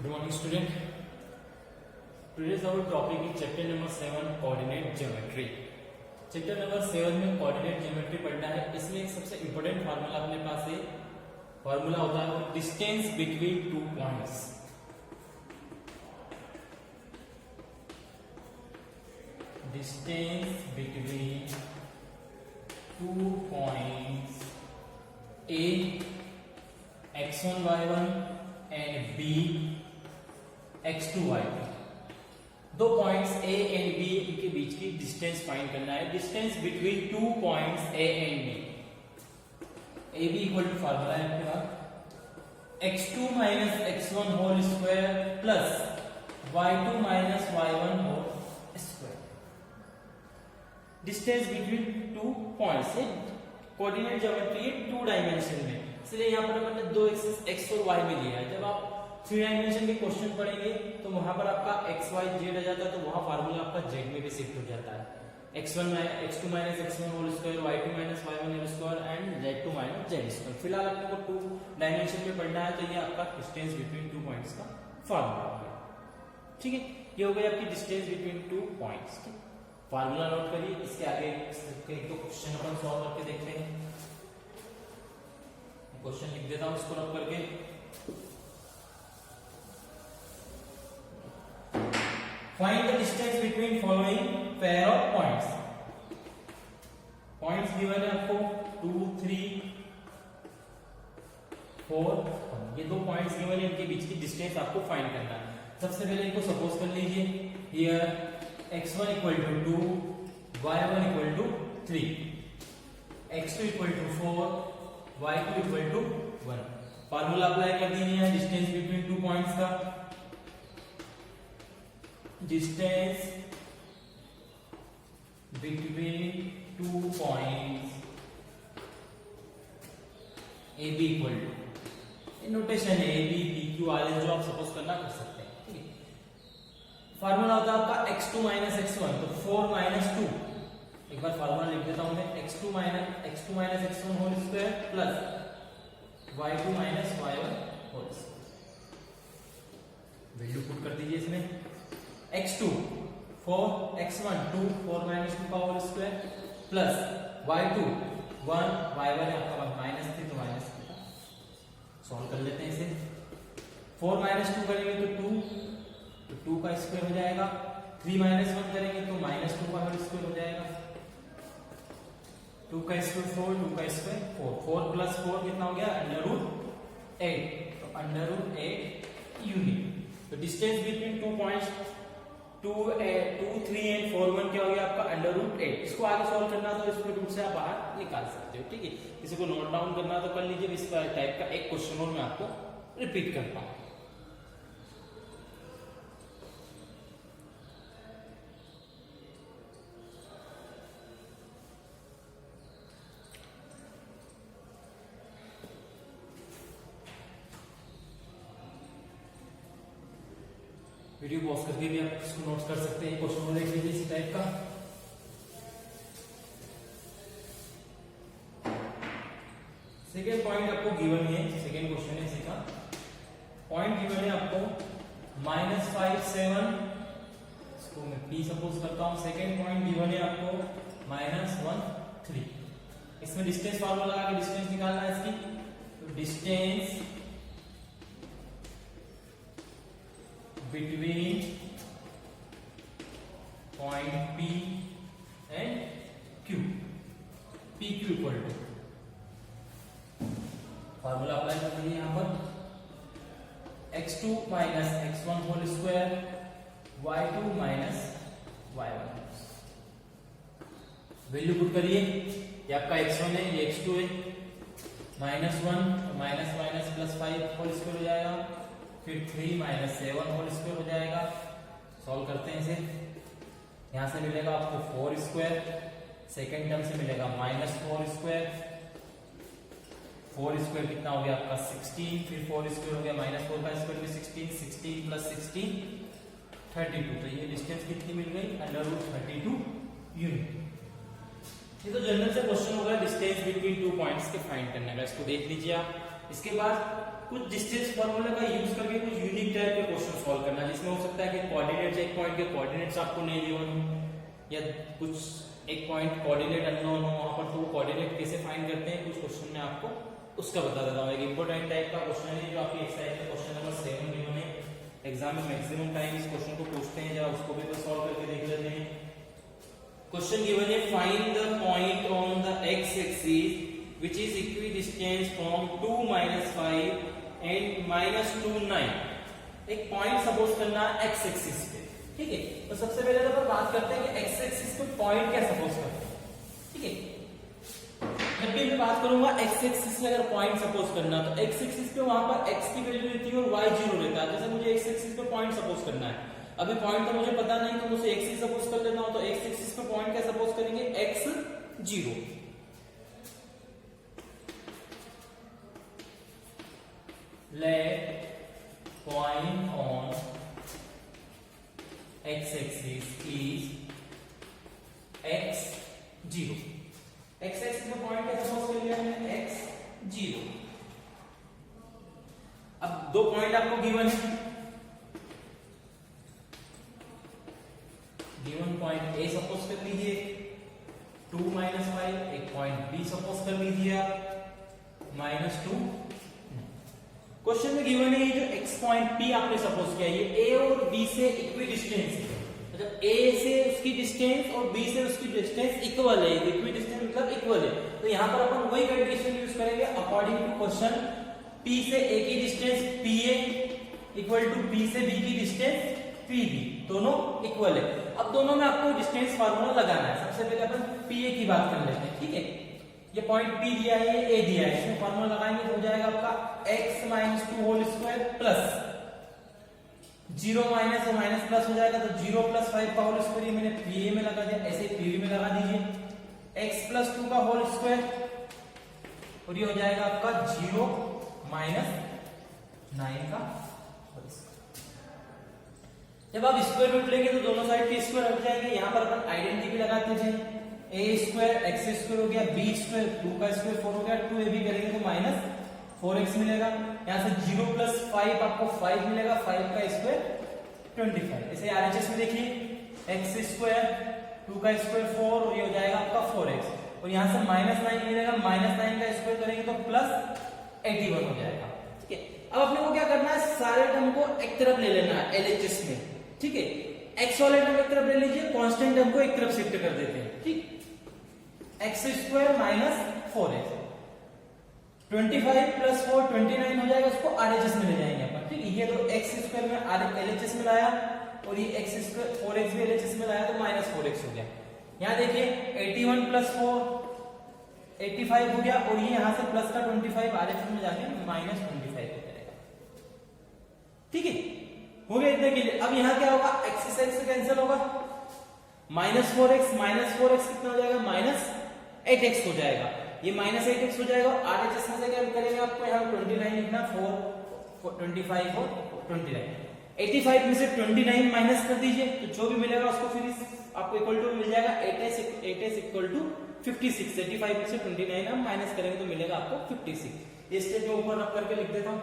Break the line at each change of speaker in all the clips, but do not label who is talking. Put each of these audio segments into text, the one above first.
Good morning, student. Today's our topic is chapter number 7 coordinate geometry. Chapter number 7 में coordinate geometry पढ़ना है. इसमें एक सबसे इंपॉर्टेंट फार्मूला अपने पास है. फार्मूला होता है distance between two points. Distance between two points A x1 y1 and B x2 y2. दो पॉइंट्स A एंड B के बीच की डिस्टेंस फाइंड करना है. Distance between two points A and B. A B equal to formula है आपके पास x2 minus x1 whole square plus y2 minus y1 whole square. Distance between two points है. Coordinate geometry है two dimension में, इसलिए यहाँ पर हमने दो एक्सिस x और y में लिया है. जब आप थ्री डायमेंशन के क्वेश्चन पढ़ेंगे तो वहां पर आपका x y z आ जाता है, तो वहां फार्मूला आपका z में भी शिफ्ट हो जाता है. x2 minus x1 whole square, y2 minus y1 whole square and z2 minus z square. फिलहाल आपको टू डायमेंशन में पढ़ना है, तो ये आपका डिस्टेंस बिटवीन टू पॉइंट्स का फार्मूला हो गया. ठीक है, ये हो गई आपकी distance between two points. Formula note करिए. इसके आगे एक तो क्वेश्चन अपन सॉल्व करके देखते हैं. क्वेश्चन लिख देता हूं इसको नोट करके. Find the distance between following pair of points. Points given है आपको 2 3 4. ये दो पॉइंट्स गिवन है, इनके बीच की डिस्टेंस आपको फाइंड करना है. सबसे पहले इनको सपोज कर लीजिए. Here x1 equal to 2, y1 equal to 3, x2 equal to 4, y2 equal to 1. Formula apply कर दीजिए डिस्टेंस बिटवीन टू पॉइंट्स का. Distance between two points A B equal to, notation है A B P Q R S, जो आप suppose करना कर सकते हैं. ठीक है, फार्मूला होता है आपका x2 माइनस x1, तो 4 माइनस 2. एक बार फार्मूला लिख देता हूं मैं. x2 minus x1 whole square plus y2 minus y1 whole square. Value put कर दीजिए इसमें. x2 4, x1 2, 4 माइनस 2 का whole square plus y2 1, y1 है आपका माइनस 3, तो माइनस 3 का. सॉल्व कर लेते हैं इसे. 4 माइनस 2 करेंगे तो 2, तो 2 का स्क्वायर हो जाएगा. 3 माइनस 1 करेंगे तो माइनस 2 का होल स्क्वायर हो जाएगा. 2 का स्क्वायर 4, 2 का स्क्वायर 4. 4 प्लस 4 कितना हो गया? √8. तो √8 यूनिट. तो distance between two points 2 3 and 4 1 क्या हो गया आपका? √8. इसको आगे सॉल्व करना तो इसको रूट से आप बाहर निकाल सकते हो. ठीक है, किसी को नोट डाउन करना तो कर लीजिए. इस टाइप का एक क्वेश्चन और मैं आपको रिपीट करता हूं. वीडियो पॉज करके भी आप इसको नोट कर सकते हैं. क्वेश्चन देख लीजिए इसी टाइप का. सेकेंड पॉइंट आपको गिवन है. सेकेंड क्वेश्चन है इसी का. पॉइंट गिवन है आपको -5 7. इसको मैं p सपोज करता हूं. सेकेंड पॉइंट गिवन है आपको -1 3. इसमें डिस्टेंस फार्मूला लगा के डिस्टेंस निकालना है इसकी. तो distance between point P and Q. PQ equal to, formula apply कर दीजिए यहाँ पर. x2 minus x1 whole square, y2 minus y1. Value put करिए. ये आपका x1 है, ये x2 है. -1 minus minus plus 5 whole square हो जाएगा. फिर 3 माइनस 7 होल स्क्वायर हो जाएगा. सॉल्व करते हैं इसे. यहां से मिलेगा आपको 4 स्क्वायर. सेकेंड टर्म से मिलेगा -4 स्क्वायर. 4 स्क्वायर कितना हो गया आपका 16. फिर 4 स्क्वायर हो गया -4 का स्क्वायर भी 16. 16 प्लस 16 32. तो ये डिस्टेंस कितनी मिल गई? √32 यूनिट. ये तो जनरल से क्वेश्चन होगा डिस्टेंस बिटवीन टू पॉइंट्स के फाइंड करने का. इसको देख लीजिए आप. इसके बाद कुछ डिस्टेंस फार्मूला का यूज करके कुछ यूनिक टाइप के क्वेश्चन सॉल्व करना, जिसमें हो सकता है कि कोऑर्डिनेट्स, एक पॉइंट के कोऑर्डिनेट्स आपको नहीं गिवन हो, या कुछ एक पॉइंट कोऑर्डिनेट अननोन हो वहां पर, तो वो कोऑर्डिनेट कैसे फाइंड करते हैं कुछ क्वेश्चन में आपको उसका बता देता हूँ। एक इंपॉर्टेंट टाइप का क्वेश्चन है जो आपकी एक्सरसाइज में क्वेश्चन नंबर 7 गिवन है। एग्जाम में मैक्सिमम टाइम इस क्वेश्चन को पूछते हैं, जरा उसको भी सॉल्व करके देख लेते हैं। क्वेश्चन गिवन है, find the point on the x axis which is equidistance from 2 - 5 and -2 9। एक पॉइंट सपोज करना है एक्स एक्सिस पे, ठीक है। तो सबसे पहले तो अपन बात करते हैं कि एक्स एक्सिस पे पॉइंट क्या सपोज करते हैं, ठीक है। जब भी मैं बात करूंगा एक्स एक्सिस में अगर पॉइंट सपोज करना, तो एक्स एक्सिस पे वहां पर एक्स की वैल्यू रहती है और वाई 0 रहता है। जैसे मुझे एक्स एक्सिस पे पॉइंट सपोज करना है, अभी पॉइंट तो मुझे पता नहीं, तो मुझे एक्स ही सपोज कर लेता हूं। तो एक्स एक्सिस पे पॉइंट क्या सपोज करेंगे, x 0। Let point on x-axis is x 0। x-axis में पॉइंट क्या सपोज कर लिया हमने, x 0। अब दो पॉइंट आपको गिवन है, गिवन पॉइंट A सपोज कर लीजिए 2 - 5, एक पॉइंट B सपोज कर लीजिए आप -2। क्वेश्चन में गिवन है ये जो x पॉइंट P आपने सपोज किया, ये A और B से इक्वी डिस्टेंस है, मतलब A से उसकी डिस्टेंस और B से उसकी डिस्टेंस इक्वल है। इक्वी डिस्टेंस मतलब इक्वल है, तो यहाँ पर अपन वही कंडीशन यूज करेंगे अकॉर्डिंग टू क्वेश्चन। P से A की distance PA equal to B से B की डिस्टेंस PB, दोनों इक्वल है। अब दोनों में आपको डिस्टेंस फार्मूला लगाना है। सबसे पहले अपन PA की बात कर लेते हैं, ठीक है। ये पॉइंट P दिया है, ये A दिया है, इसमें फार्मूला लगाएंगे तो हो जाएगा आपका x - 2 whole square plus 0 minus और माइनस प्लस हो जाएगा, तो 0 + 5 का होल स्क्वायर, ये मैंने PA में लगा दिया, ऐसे PB में लगा दीजिए। x + 2 का होल स्क्वायर और ये हो जाएगा आपका 0 - 9 का। जब आप स्क्वायर रूट लेंगे तो दोनों साइड के स्क्वायर हट जाएंगे। यहाँ पर अपन आइडेंटिटी लगाते थे, a² x² हो गया, b² 2 का स्क्वायर 4 हो गया, 2ab करेंगे तो -4x मिलेगा। यहाँ से 0 + 5 आपको 5 मिलेगा, 5 का स्क्वायर 25। इसे RHS में देखिए, x² 2 का स्क्वायर 4 और ये हो जाएगा आपका 4x, और यहाँ से -9 मिलेगा, -9 का स्क्वायर करेंगे तो +81 हो जाएगा, ठीक है। अब अपने को क्या करना है, सारे टर्म को एक तरफ ले लेना है LHS में, ठीक है। x वाले टर्म एक तरफ ले लीजिए, कांस्टेंट टर्म को एक तरफ शिफ्ट कर देते हैं, ठीक। x² - 4x 25 + 4 29 हो जाएगा, उसको RHS में ले जाएंगे अपन, ठीक है। ये तो x² में LHS में लाया और ये x² 4x भी LHS में लाया, तो -4x हो गया। यहाँ देखिए 81 + 4 85 हो गया, और ये यहाँ से प्लस का 25 RHS में जाके -25 हो जाएगा, ठीक है। हो गया इतने के लिए। अब यहाँ क्या होगा, x से x कैंसिल होगा, -4x कितना हो जाएगा, -8x हो जाएगा। ये -8x हो जाएगा, RHS में से क्या करेंगे, आपको यहाँ 29 लिखना, 4 25 और 29, 85 में से 29 माइनस कर दीजिए, तो जो भी मिलेगा उसको फिर आपको इक्वल टू मिल जाएगा 8s इक्वल टू 56। 85 में से 29 हम माइनस करेंगे तो मिलेगा आपको 56। इस स्टेप में ऊपर रख करके लिख देता हूं,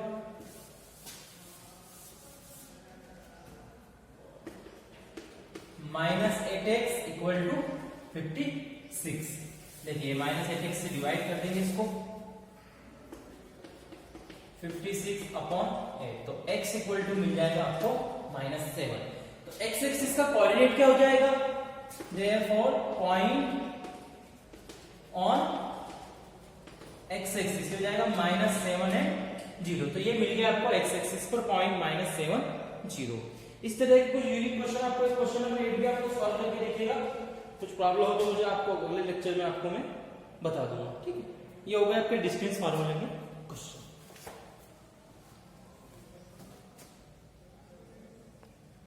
-8x इक्वल टू 56। देखिए -8x से डिवाइड कर देंगे इसको, 56/8, तो x इक्वल टू मिल जाएगा आपको -7। तो x एक्सिस का कोऑर्डिनेट क्या हो जाएगा, therefore point on x axis हो जाएगा -7 एंड 0। तो ये मिल गया आपको x एक्सिस पर पॉइंट -7 0। इस तरह के कुछ यूनिक क्वेश्चन आपको इस क्वेश्चन नंबर 8 भी आपको सॉल्व करके देखिएगा। कुछ प्रॉब्लम हो तो मुझे आपको अगले लेक्चर में आपको मैं बता दूंगा, ठीक है। ये हो गया आपके डिस्टेंस फार्मूला के